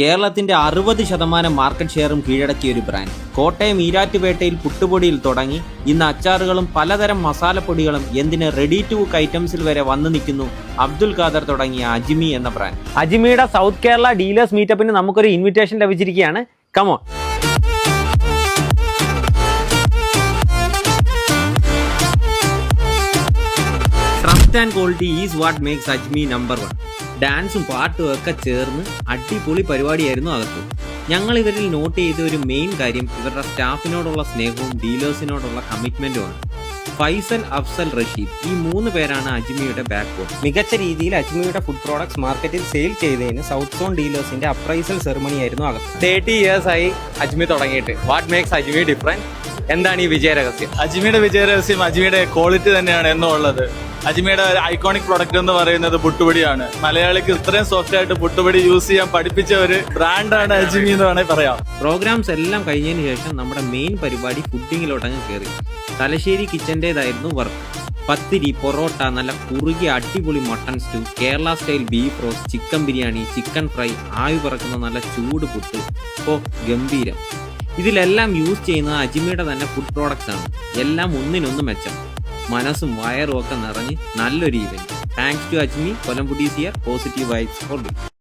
കേരളത്തിന്റെ 60% മാർക്കറ്റ് ഷെയറും കീഴടക്കിയ ഒരു ബ്രാൻഡ്. കോട്ടയം ഈരാറ്റുപേട്ടയിൽ പുട്ടുപൊടിയിൽ തുടങ്ങി ഇന്ന് അച്ചാറുകളും പലതരം മസാലപ്പൊടികളും എന്തിന് റെഡി ടു കുക്ക് ഐറ്റംസിൽ വരെ വന്നു നിൽക്കുന്നു അബ്ദുൽ ഖാദർ തുടങ്ങിയ അജ്മി എന്ന ബ്രാൻഡ്. അജ്മിയുടെ സൗത്ത് കേരള ഡീലേഴ്സ് മീറ്റപ്പിന് നമുക്കൊരു ഇൻവിറ്റേഷൻ ലഭിച്ചിരിക്കുകയാണ്. Come on. Trust and quality is what makes Ajmi number 1. ഡാൻസും പാട്ടും ഒക്കെ ചേർന്ന് അടിപൊളി പരിപാടിയായിരുന്നു അകത്ത്. ഞങ്ങൾ ഇവരിൽ നോട്ട് ചെയ്ത ഒരു മെയിൻ കാര്യം ഇവരുടെ സ്റ്റാഫിനോടുള്ള സ്നേഹവും ഡീലേഴ്സിനോടുള്ള കമ്മിറ്റ്മെന്റുമാണ്. ഫൈസൽ, അഫ്സൽ, റഷീദ് ഈ 3 പേരാണ് അജ്മിയുടെ ബാക്ക് ബോൺ. മികച്ച രീതിയിൽ അജ്മിയുടെ ഫുഡ് പ്രോഡക്ട്സ് മാർക്കറ്റിൽ സെയിൽ ചെയ്തതിന് സൗത്ത് സോൺ ഡീലേഴ്സിന്റെ അപ്രൈസൽ സെറിമണി ആയിരുന്നു അകത്ത്. 30 years ആയി അജ്മി തുടങ്ങിയിട്ട്. What makes Ajmi different? എന്താണ് ഈ വിജയ രഹസ്യം? അജ്മിയുടെ വിജയ രഹസ്യം അജ്മിയുടെ ക്വാളിറ്റി തന്നെയാണ് എന്നുള്ളത്. അജ്മിയുടെ ഒരു ഐക്കോണിക് പ്രൊഡക്റ്റ് എന്ന് പറയുന്നത് പുട്ടുപൊടിയാണ്. മലയാളിക്ക് ഇത്രയും സോഫ്റ്റ് ആയിട്ട് പുട്ടുപൊടി യൂസ് ചെയ്യാൻ പഠിപ്പിച്ച ഒരു ബ്രാൻഡാണ് അജ്മി എന്ന് വേണമെങ്കിൽ പറയാം. പ്രോഗ്രാംസ് എല്ലാം കഴിഞ്ഞതിന് ശേഷം നമ്മുടെ മെയിൻ പരിപാടി ഫുഡിങ്ങിലോട്ടങ്ങ് കയറി. തലശ്ശേരി കിച്ചന്റേതായിരുന്നു വർക്ക്. പത്തിരി, പൊറോട്ട, നല്ല കുറുകിയ അടിപൊളി mutton stew, Kerala style beef roast, chicken biryani, chicken fry, ആവി പറക്കുന്ന നല്ല ചൂട് പുട്ട്. ഗംഭീരം. ഇതിലെല്ലാം യൂസ് ചെയ്യുന്നത് അജ്മിയുടെ തന്നെ ഫുഡ് പ്രോഡക്ട്സ് ആണ്. എല്ലാം ഒന്നിനൊന്ന് മെച്ചം. മനസ്സും വയറും ഒക്കെ നിറഞ്ഞ് നല്ലൊരു event. Thanks to Ajmi. Kollam foodies here. Positive vibes four